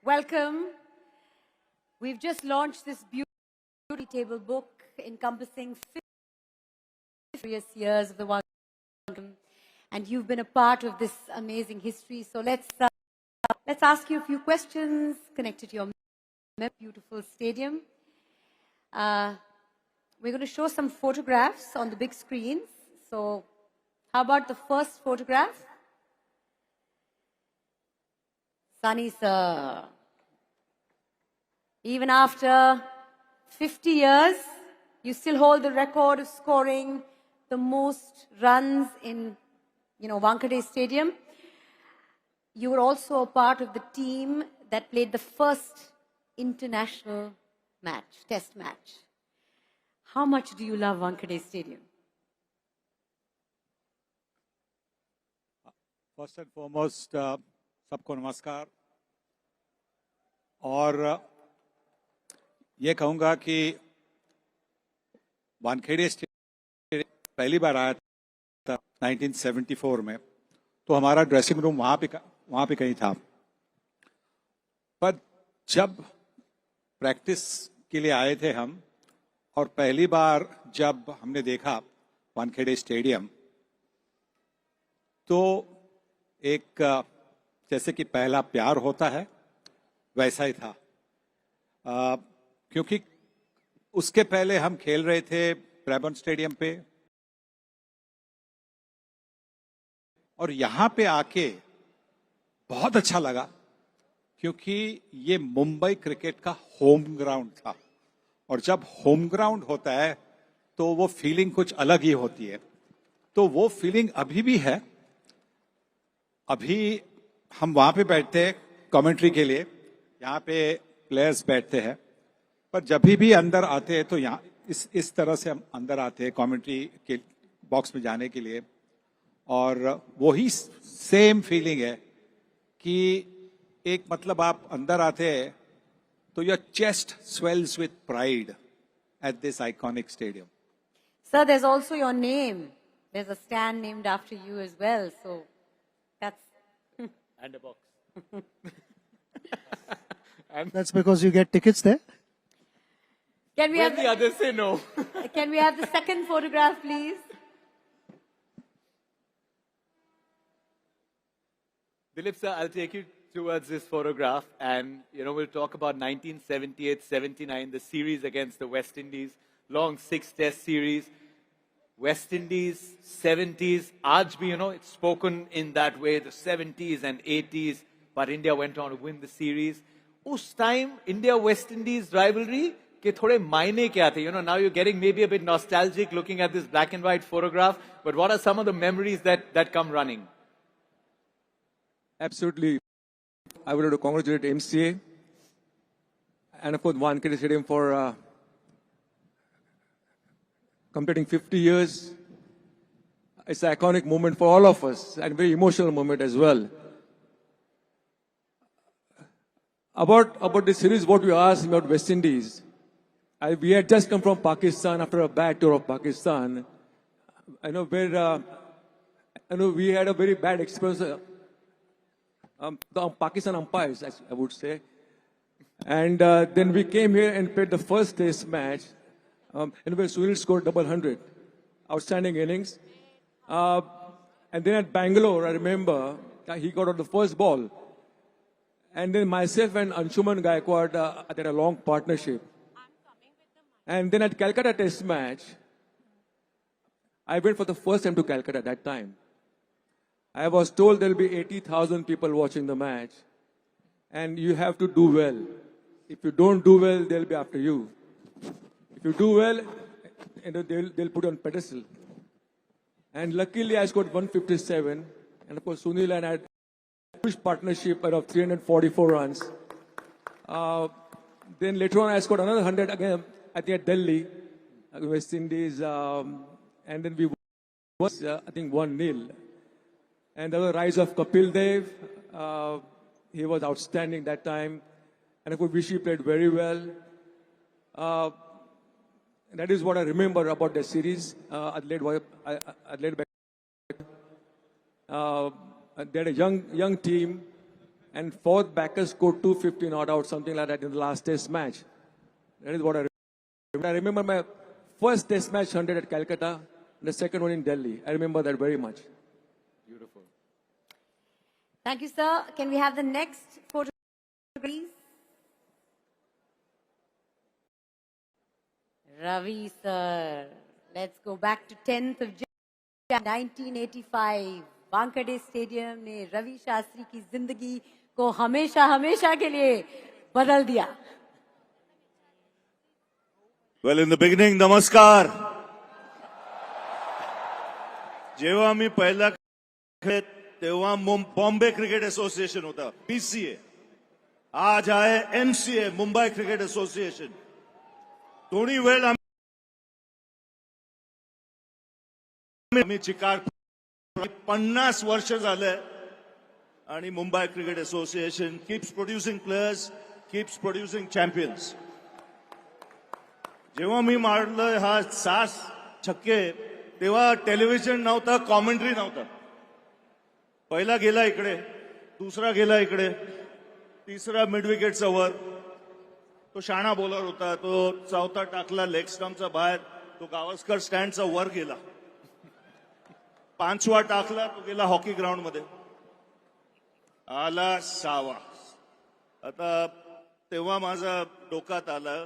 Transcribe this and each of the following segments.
Welcome. We've just launched this beauty table book encompassing 50 years of the Wankhede, and you've been a part of this amazing history. So let's ask you a few questions connected to your beautiful stadium. We're going to show some photographs on the big screens. So how about the first photograph? Sunny sir. Even after 50 years, you still hold the record of scoring the most runs in, Wankhede Stadium. You were also a part of the team that played the first international match, test match. How much do you love Wankhede Stadium? First and foremost, सबको नमस्कार. और ये कहूँगा कि Wankhede stadium पहली बार आया था 1974 में, तो हमारा ड्रेसिंग रूम वहाँ पे कहीं था. पर जब प्रैक्टिस के लिए आए थे हम, और पहली बार जब हमने देखा वानखेड़े स्टेडियम, तो एक जैसे कि पहला प्यार होता है वैसा ही था. क्योंकि उसके पहले हम खेल रहे थे ब्रैबर्न स्टेडियम पे, और यहां पे आके बहुत अच्छा लगा, क्योंकि ये मुंबई क्रिकेट का होम ग्राउंड था. और जब होम ग्राउंड होता है तो वो फीलिंग कुछ अलग ही होती है. तो वो फीलिंग अभी भी है. अभी हम वहां पे बैठते हैं कमेंट्री के लिए, यहाँ पे प्लेयर्स बैठते हैं, पर जब भी अंदर आते हैं तो यहाँ इस तरह से हम अंदर आते हैं कमेंट्री के बॉक्स में जाने के लिए. और वही सेम फीलिंग है कि एक मतलब आप अंदर आते हैं तो your chest swells with pride at this iconic stadium. Sir, there's also your name. There's a stand named after you as well. So that's and a box. And that's because you get tickets there? Can we have the others say no? Can we have the second photograph, please? Dilip sir, I'll take you towards this photograph, and we'll talk about 1978-79, the series against the West Indies, long 6-test series. West Indies, 70s, aaj bhi, it's spoken in that way, the 70s and 80s, but India went on to win the series. Us time, India-West Indies rivalry, ke thode maine kya the? Now you're getting maybe a bit nostalgic looking at this black and white photograph, but what are some of the memories that come running? Absolutely. I would like to congratulate MCA and of course Wankhede Stadium for completing 50 years. It's an iconic moment for all of us and very emotional moment as well. About the series, what you asked about West Indies, we had just come from Pakistan after a bad tour of Pakistan. I know we had a very bad experience. The Pakistan umpires, I would say. And then we came here and played the first test match. And where Sunil scored 100, outstanding innings. And then at Bangalore, I remember he got out the first ball. And then myself and Anshuman Gaikwad had a long partnership. And then at Calcutta Test match, I went for the first time to Calcutta at that time. I was told there will be 80,000 people watching the match. And you have to do well. If you don't do well, they'll be after you. If you do well, they'll put you on pedestal. And luckily, I scored 157. And of course, Sunil and I had a huge partnership of 344 runs. Then later on, I scored another 100 again, I think at Delhi, West Indies. And then we won, I think 1-0. And the rise of Kapil Dev. He was outstanding that time. And of course, Vishy played very well. That is what I remember about the series. Adelaide they had a young team, and fourth backer scored 250 not out, something like that in the last test match. That is what I remember. I remember my first test match 100 at Calcutta, and the second one in Delhi. I remember that very much. Beautiful. Thank you, sir. Can we have the next photo, please? Ravi, sir. Let's go back to 10th of January 1985. Wankhede stadium ने रवि शास्त्री की जिंदगी को हमेशा हमेशा के लिए बदल दिया. Well, in the beginning, namaskar. जेव्हा मी पहिला खेळत तेव्हा बॉम्बे क्रिकेट असोसिएशन होता, PCA. आज आहे MCA, मुंबई क्रिकेट असोसिएशन. दोन्ही वेळ आम्ही चिकार 50 वर्ष झाले आणि Mumbai cricket association keeps producing players, keeps producing champions. जेव्हा मी मारलं हा 6 छक्के तेव्हा टेलिव्हिजन नव्हता, कॉमेंट्री नव्हता. पहिला गेला इकडे, दुसरा गेला इकडे, तिसरा मिड विकेटचा वर. तो शाणा बॉलर होता, तो चौथा टाकला लेग स्टंपचा बाहेर, तो गावस्कर स्टँडचा वर गेला. 5वा टाकला, तो गेला हॉकी ग्राउंड मध्ये. आला 6वा. आता तेव्हा माझा डोक्यात आला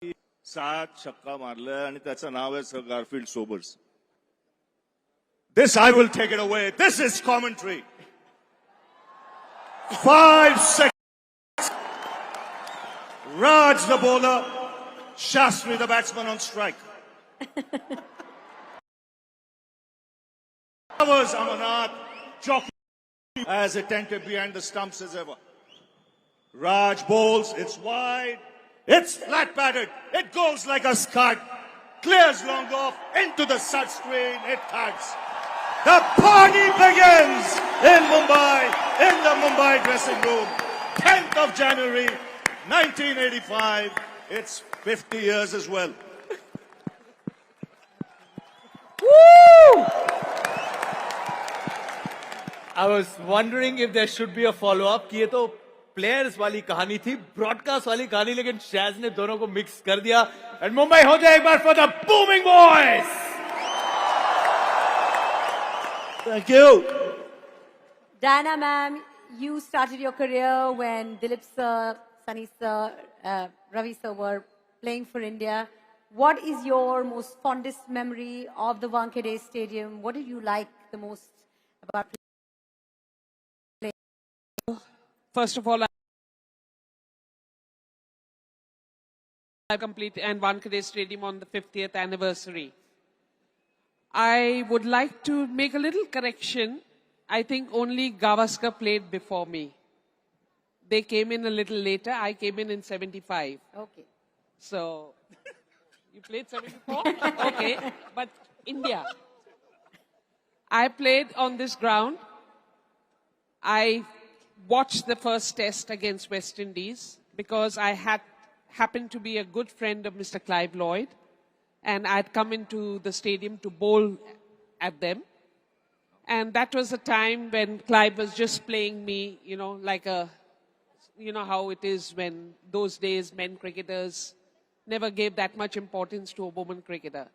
की 7 छक्का मारला आणि त्याचं नाव आहे sir Garfield Sobers. This I will take it away. This is commentary. 5 seconds. Raj the bowler, Shastri the batsman on strike. Covers Amarnath, jockey as attentive behind the stumps as ever. Raj bowls, it's wide, it's flat batted, it goes like a scud, clears long off into the stud screen, it tags. The party begins in Mumbai, in the Mumbai dressing room. 10th of January, 1985. It's 50 years as well. Woo! I was wondering if there should be a follow-up कि ये तो players वाली कहानी थी, broadcast वाली कहानी, लेकिन शैज ने दोनों को मिक्स कर दिया. एंड मुंबई हो जाए एक बार for the booming boys. Thank you. Diana ma'am, you started your career when Dilip sir, Sunny sir, Ravi sir were playing for India. What is your most fondest memory of the Wankhede Stadium? What did you like the most about playing? First of all, I complete and Wankhede Stadium on the 50th anniversary. I would like to make a little correction. I think only Gavaskar played before me. They came in a little later. I came in 75. Okay. So, you played 74? Okay. But India. I played on this ground. I watched the first test against West Indies because I happened to be a good friend of Mr. Clive Lloyd. And I'd come into the stadium to bowl at them. And that was a time when Clive was just playing me, like how it is when those days men cricketers never gave that much importance to a woman cricketer.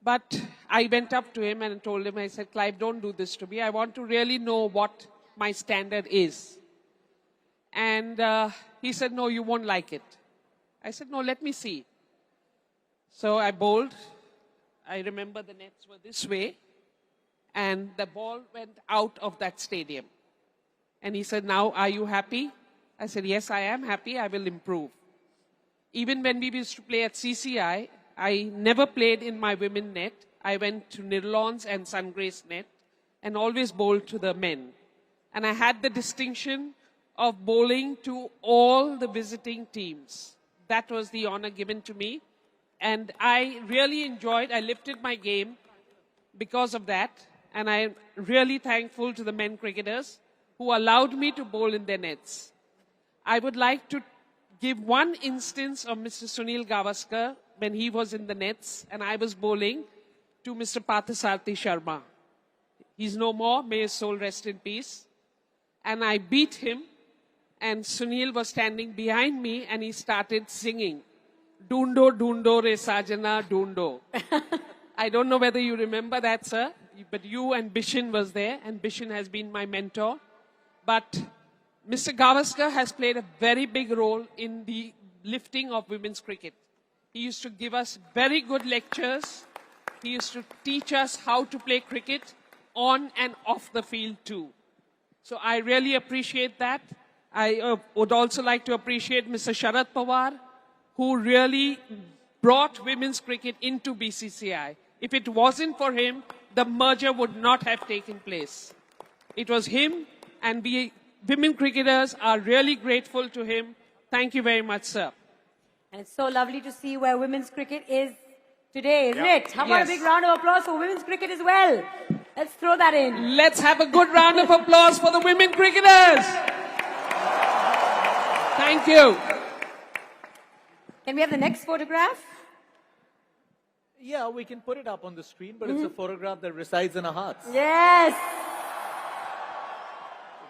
But I went up to him and told him, I said, Clive, don't do this to me. I want to really know what my standard is. And he said, no, you won't like it. I said, no, let me see. So I bowled. I remember the nets were this way. And the ball went out of that stadium. And he said, now, are you happy? I said, yes, I am happy. I will improve. Even when we used to play at CCI, I never played in my women net. I went to Nirlons and Sungrace net and always bowled to the men. And I had the distinction of bowling to all the visiting teams. That was the honor given to me. And I really enjoyed, I lifted my game because of that. And I'm really thankful to the men cricketers who allowed me to bowl in their nets. I would like to give one instance of Mr. Sunil Gavaskar when he was in the nets and I was bowling to Mr. Parthasarathi Sharma. He's no more, may his soul rest in peace. and I beat him. And Sunil was standing behind me and he started singing, Dundo, Dundo, Re Sajana, Dundo. I don't know whether you remember that, sir, but you and Bishan was there, and Bishan has been my mentor. But Mr. Gavaskar has played a very big role in the lifting of women's cricket. He used to give us very good lectures. He used to teach us how to play cricket on and off the field too. So I really appreciate that. I would also like to appreciate Mr. Sharad Pawar, who really brought women's cricket into BCCI. If it wasn't for him, the merger would not have taken place. It was him, and we women cricketers are really grateful to him. Thank you very much, sir. And it's so lovely to see where women's cricket is today, isn't it? How about a big round of applause for women's cricket as well? Let's throw that in. Let's have a good round of applause for the women cricketers. Thank you. Can we have the next photograph? Yeah, we can put it up on the screen, but it's a photograph that resides in our hearts. Yes.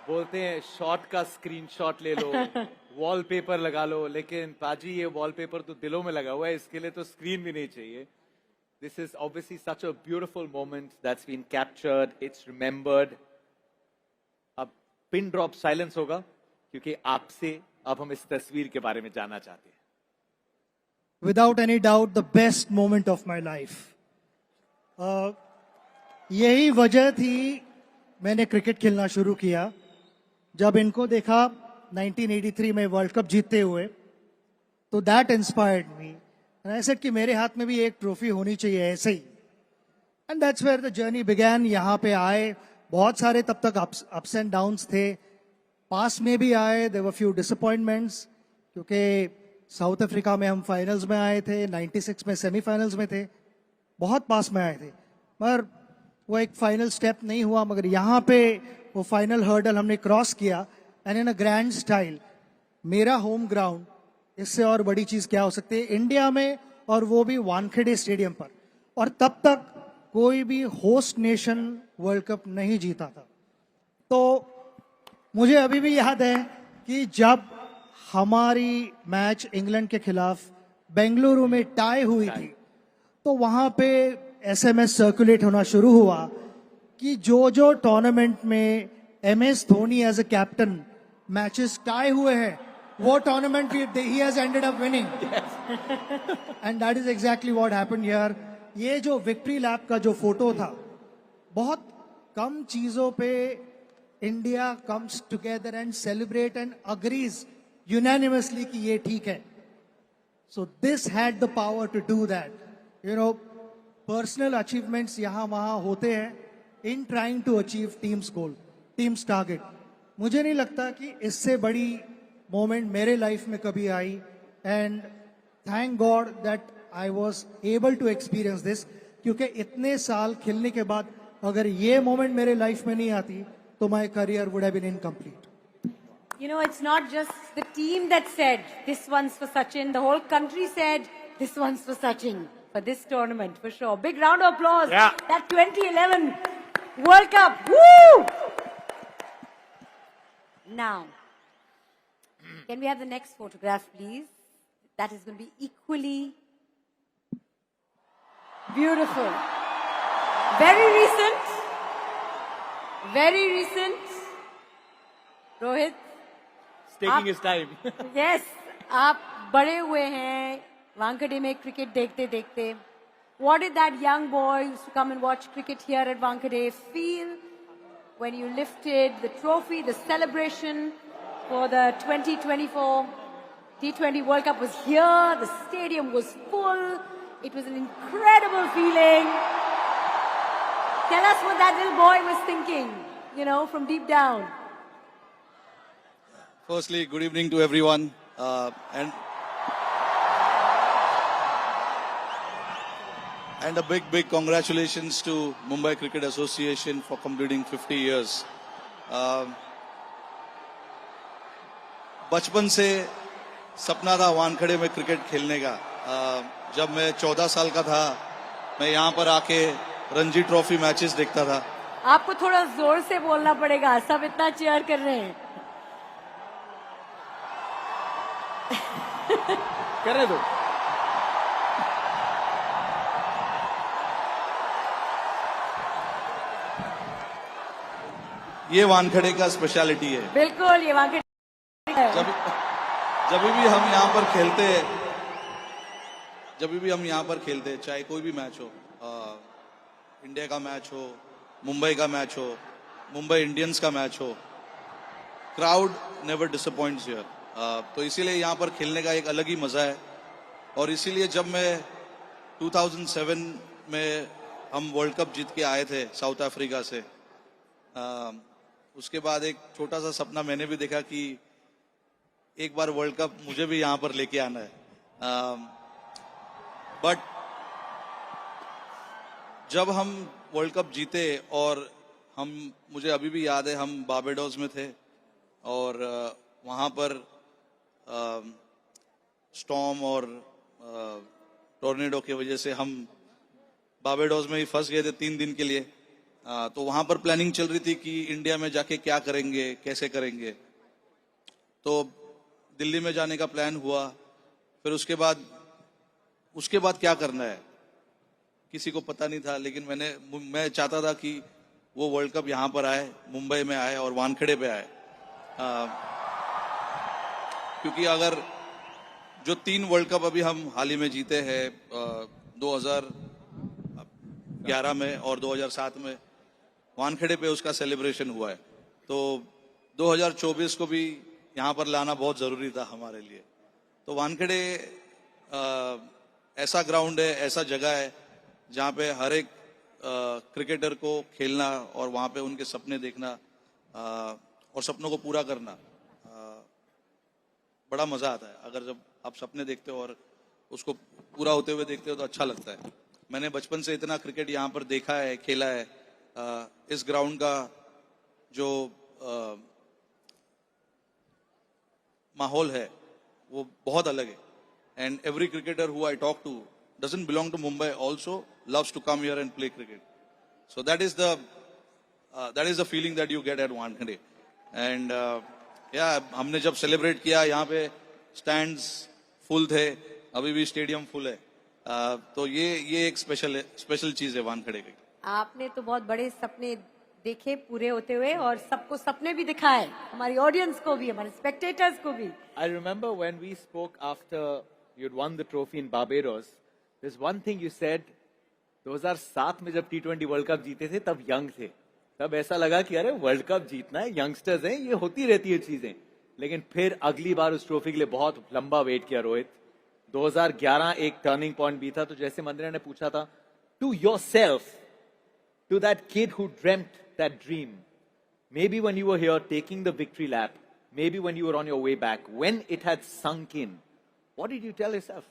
बोलते हैं shot का screenshot ले लो, wallpaper लगा लो, लेकिन पाजी ये wallpaper तो दिलों में लगा हुआ है, इसके लिए तो स्क्रीन भी नहीं चाहिए. This is obviously such a beautiful moment that's been captured, it's remembered. अब पिन ड्रॉप साइलेंस होगा क्योंकि आपसे अब हम इस तस्वीर के बारे में जानना चाहते हैं. Without any doubt, the best moment of my life. यही वजह थी मैंने क्रिकेट खेलना शुरू किया. जब इनको देखा 1983 में वर्ल्ड कप जीतते हुए, तो that inspired me. And I said कि मेरे हाथ में भी एक ट्रॉफी होनी चाहिए ऐसे ही. And that's where the journey began. यहाँ पे आए, बहुत सारे तब तक अप्स एंड डाउन्स थे. पास में भी आए, देयर वर फ्यू डिसअपॉइंटमेंट्स, क्योंकि साउथ अफ्रीका में हम फाइनल्स में आए थे, 96 में सेमीफाइनल्स में थे, बहुत पास में आए थे, मगर वो एक फाइनल स्टेप नहीं हुआ. मगर यहाँ पे वो फाइनल हर्डल हमने क्रॉस किया, and in a grand style. मेरा होम ग्राउंड, इससे और बड़ी चीज क्या हो सकती है इंडिया में, और वो भी वानखेड़े स्टेडियम पर. और तब तक कोई भी होस्ट नेशन वर्ल्ड कप नहीं जीता था. तो मुझे अभी भी याद है कि जब हमारी मैच इंग्लैंड के खिलाफ बेंगलुरु में टाई हुई थी, तो वहां पे एसएमएस सर्कुलेट होना शुरू हुआ कि जो टूर्नामेंट में MS Dhoni as a captain matches tie हुए हैं, वो टूर्नामेंट ही has ended up winning. And that is exactly what happened here. ये जो विक्ट्री लैप का जो फोटो था, बहुत कम चीजों पे India comes together and celebrate and agrees unanimously कि ये ठीक है. So this had the power to do that. You know, personal achievements यहाँ वहां होते हैं in trying to achieve team's goal, team's target. मुझे नहीं लगता कि इससे बड़ी मोमेंट मेरे लाइफ में कभी आई. And thank God that I was able to experience this, क्योंकि इतने साल खेलने के बाद अगर ये मोमेंट मेरे लाइफ में नहीं आती, तो my career would have been incomplete. You know, it's not just the team that said, this one's for Sachin. The whole country said, this one's for Sachin, for this tournament, for sure. Big round of applause. Yeah. That 2011 World Cup. Woo! Now, can we have the next photograph, please? That is going to be equally beautiful. Very recent. Very recent. Rohit. Taking his time. Yes, आप बड़े हुए हैं वानखेड़े में cricket देखते देखते. What did that young boy who used to come and watch cricket here at Wankhede feel when you lifted the trophy, the celebration for the 2024 T20 World Cup was here, the stadium was full, it was an incredible feeling. Tell us what that little boy was thinking, you know, from deep down. Firstly, good evening to everyone, and a big congratulations to Mumbai Cricket Association for completing 50 years. बचपन से सपना था वानखेड़े में cricket खेलने का. जब मैं 14 साल का था, मैं यहाँ पर आके रणजी ट्रॉफी मैचेस देखता था. आपको थोड़ा जोर से बोलना पड़ेगा, सब इतना चीयर कर रहे हैं. करने दो. ये वानखेड़े का स्पेशलिटी है. बिल्कुल, ये वहां के जब जब भी हम यहाँ पर खेलते चाहे कोई भी मैच हो, इंडिया का मैच हो, मुंबई का मैच हो, मुंबई इंडियंस का मैच हो, क्राउड नेवर डिसअपॉइंट्स हियर. तो इसीलिए यहाँ पर खेलने का एक अलग ही मजा है. और इसीलिए जब मैं 2007 में हम वर्ल्ड कप जीत के आए थे साउथ अफ्रीका से, उसके बाद एक छोटा सा सपना मैंने भी देखा कि एक बार वर्ल्ड कप मुझे भी यहाँ पर लेके आना है. बट जब हम वर्ल्ड कप जीते और मुझे अभी भी याद है, हम बारबाडोस में थे और वहाँ पर स्टॉर्म और टोर्नेडो की वजह से हम बारबाडोस में ही फंस गए थे 3 दिन के लिए. तो वहां पर प्लानिंग चल रही थी कि इंडिया में जाके क्या करेंगे, कैसे करेंगे. तो दिल्ली में जाने का प्लान हुआ. फिर उसके बाद क्या करना है किसी को पता नहीं था, लेकिन मैं चाहता था कि वो वर्ल्ड कप यहाँ पर आए, मुंबई में आए और वानखेड़े पे आए. क्योंकि अगर जो 3 वर्ल्ड कप अभी हम हाल ही में जीते हैं, 2011 में और 2007 में, वानखेड़े पे उसका सेलिब्रेशन हुआ है. तो 2024 को भी यहाँ पर लाना बहुत जरूरी था हमारे लिए. तो वानखेड़े ऐसा ग्राउंड है, ऐसा जगह है जहाँ पे हर एक क्रिकेटर को खेलना और वहाँ पे उनके सपने देखना और सपनों को पूरा करना बड़ा मजा आता है. अगर जब आप सपने देखते हो और उसको पूरा होते हुए देखते हो तो अच्छा लगता है. मैंने बचपन से इतना क्रिकेट यहाँ पर देखा है, खेला है. इस ग्राउंड का जो माहौल है वो बहुत अलग है. And every cricketer who I talk to doesn't belong to Mumbai also loves to come here and play cricket. So that is the feeling that you get at Wankhede. And हमने जब सेलिब्रेट किया यहाँ पे stands full थे, अभी भी stadium full है. तो ये एक स्पेशल चीज है वानखेड़े की. आपने तो बहुत बड़े सपने देखे पूरे होते हुए और सबको सपने भी दिखाए, हमारी ऑडियंस को भी, हमारे स्पेक्टेटर्स को भी. I remember when we spoke after you'd won the trophy in Barbados. There's one thing you said. 2007 में जब T20 वर्ल्ड कप जीते थे तब यंग थे, तब ऐसा लगा कि अरे वर्ल्ड कप जीतना है, यंगस्टर्स हैं, ये होती रहती है चीजें. लेकिन फिर अगली बार उस ट्रॉफी के लिए बहुत लंबा वेट किया रोहित. 2011 एक टर्निंग पॉइंट भी था. तो जैसे मंदिरा ने पूछा था, to yourself, to that kid who dreamed that dream, maybe when you were here taking the victory lap, maybe when you were on your way back, when it had sunk in, what did you tell yourself?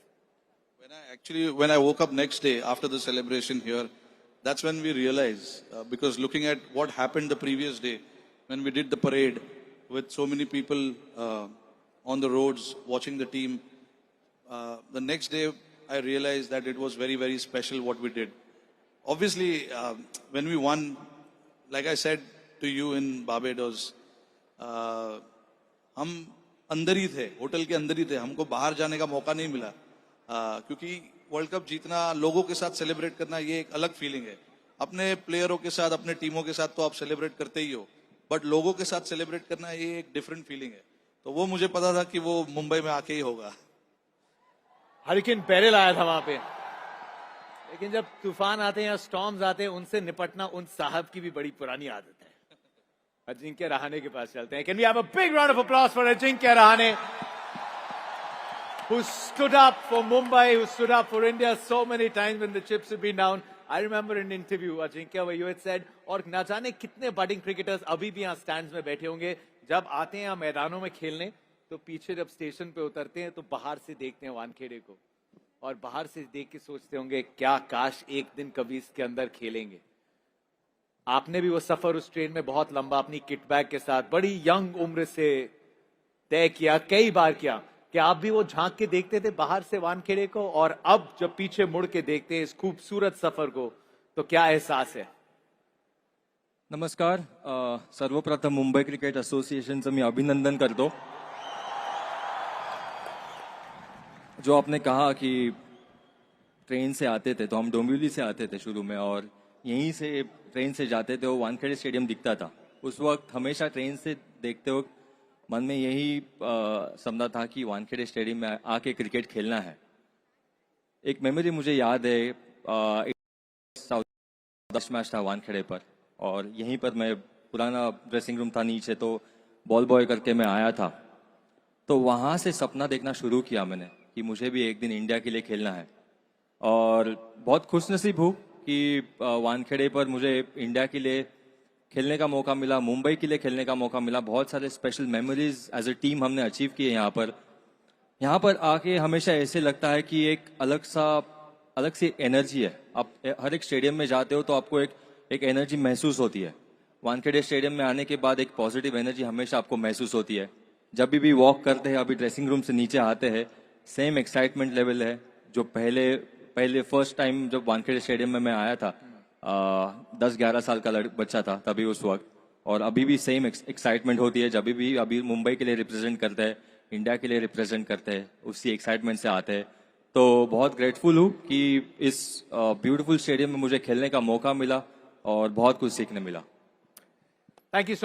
When I woke up next day after the celebration here, that's when we realized, because looking at what happened the previous day, when we did the parade with so many people on the roads watching the team, the next day I realized that it was very, very special what we did. Obviously, when we won, like I said to you in Barbados, हम अंदर ही थे, hotel के अंदर ही थे, हमको बाहर जाने का मौका नहीं मिला. क्योंकि वर्ल्ड कप जीतना, लोगों के साथ सेलिब्रेट करना, ये एक अलग फीलिंग है. अपने प्लेयरों के साथ, अपने टीमों के साथ तो आप सेलिब्रेट करते ही हो, बट लोगों के साथ सेलिब्रेट करना ये एक डिफरेंट फीलिंग है. तो वो मुझे पता था कि वो मुंबई में आके ही होगा. हरिकेन पेरेल आया था वहां पे, लेकिन जब तूफान आते हैं या स्टॉर्म्स आते हैं, उनसे निपटना उन साहब की भी बड़ी पुरानी आदत है. अजिंक्य रहाणे के पास चलते हैं. Can we have a big round of applause for Ajinkya Rahane, who stood up for Mumbai, who stood up for India so many times when the chips have been down. I remember in an interview, Ajinkya, where you had said, और ना जाने कितने budding cricketers अभी भी यहाँ stands में बैठे होंगे, जब आते हैं यहाँ मैदानों में खेलने, तो पीछे जब स्टेशन पे उतरते हैं तो बाहर से देखते हैं वानखेड़े को, और बाहर से देख के सोचते होंगे क्या काश एक दिन कभी इसके अंदर खेलेंगे. आपने भी वो सफर उस ट्रेन में बहुत लंबा अपनी किट बैग के साथ बड़ी यंग उम्र से तय किया, कई बार किया. कि आप भी वो झांक के देखते थे बाहर से वानखेड़े को, और अब जब पीछे मुड़ के देखते हैं इस खूबसूरत सफर को, तो क्या एहसास है? नमस्कार. सर्वप्रथम मुंबई क्रिकेट असोसिएशनचं मी अभिनंदन करतो. जो आपने कहा कि ट्रेन से आते थे, तो हम डोंबिवली से आते थे शुरू में, और यहीं से ट्रेन से जाते थे, वो वानखेड़े स्टेडियम दिखता था. उस वक्त हमेशा ट्रेन से देखते वक्त मन में यही सपना था कि वानखेड़े स्टेडियम में आके क्रिकेट खेलना है. एक मेमोरी मुझे याद है, साउथ मैच था वानखेड़े पर, और यहीं पर मैं, पुराना ड्रेसिंग रूम था नीचे, तो बॉल बॉय करके मैं आया था. तो वहाँ से सपना देखना शुरू किया मैंने कि मुझे भी एक दिन इंडिया के लिए खेलना है. और बहुत खुशनसीब हूँ कि वानखेड़े पर मुझे इंडिया के लिए खेलने का मौका मिला, मुंबई के लिए खेलने का मौका मिला. बहुत सारे special memories as a team हमने अचीव किए यहाँ पर. यहाँ पर आके हमेशा ऐसे लगता है कि एक अलग सी एनर्जी है. आप हर एक स्टेडियम में जाते हो तो आपको एक एनर्जी महसूस होती है. वानखेड़े स्टेडियम में आने के बाद एक पॉजिटिव एनर्जी हमेशा आपको महसूस होती है. जब भी वॉक करते हैं, अभी ड्रेसिंग रूम से नीचे आते हैं, सेम एक्साइटमेंट लेवल है जो पहले फर्स्ट टाइम जब वानखेड़े स्टेडियम में मैं आया था. 10-11 साल का बच्चा था तभी उस वक्त, और अभी भी सेम एक्साइटमेंट होती है. जब भी अभी मुंबई के लिए रिप्रेजेंट करते हैं, इंडिया के लिए रिप्रेजेंट करते हैं, उसी एक्साइटमेंट से आते हैं. तो बहुत ग्रेटफुल हूँ कि इस ब्यूटीफुल स्टेडियम में मुझे खेलने का मौका मिला और बहुत कुछ सीखने मिला. Thank you so